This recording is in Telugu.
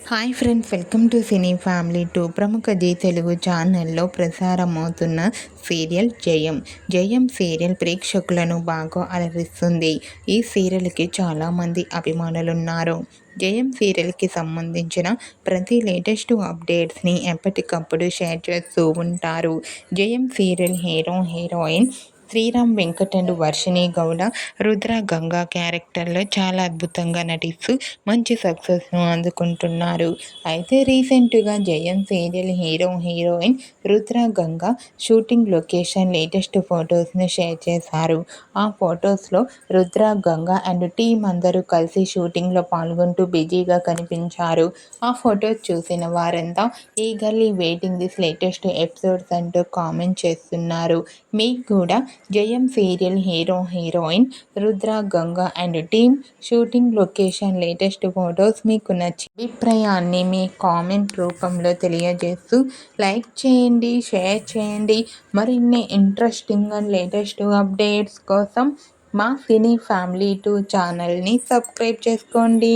Hi friends, welcome to cine family two. ప్రముఖ జీ తెలుగు ఛానల్లో ప్రసారమవుతున్న సీరియల్ జయం. జయం సీరియల్ ప్రేక్షకులను బాగా అలరిస్తుంది. ఈ సీరియల్కి చాలామంది అభిమానులున్నారు. జయం సీరియల్కి సంబంధించిన ప్రతి లేటెస్ట్ అప్డేట్స్ని ఎప్పటికప్పుడు షేర్ చేస్తూ ఉంటారు. Jayam serial hero heroine Sriram Venkat and Varshini Gowda, Rudra Ganga క్యారెక్టర్లో చాలా అద్భుతంగా నటిస్తూ మంచి సక్సెస్ను అందుకుంటున్నారు. అయితే రీసెంట్గా Jayam serial hero heroine Rudra Ganga shooting location latest ఫొటోస్ను షేర్ చేశారు. ఆ ఫొటోస్లో రుద్ర గంగా అండ్ టీం అందరూ కలిసి షూటింగ్లో పాల్గొంటూ బిజీగా కనిపించారు. ఆ ఫొటోస్ చూసిన వారంతా eagerly waiting this latest episodes అంటూ కామెంట్ చేస్తున్నారు. మీకు కూడా జయం serial hero heroine Rudra Ganga and team shooting location latest photos మీకు నచ్చిన అభిప్రాయాన్ని మీ కామెంట్ రూపంలో తెలియజేస్తూ లైక్ చేయండి, షేర్ చేయండి. మరిన్ని ఇంట్రెస్టింగ్ అండ్ లేటెస్ట్ అప్డేట్స్ కోసం మా సినీ ఫ్యామిలీ 2 ఛానల్ని సబ్స్క్రైబ్ చేసుకోండి.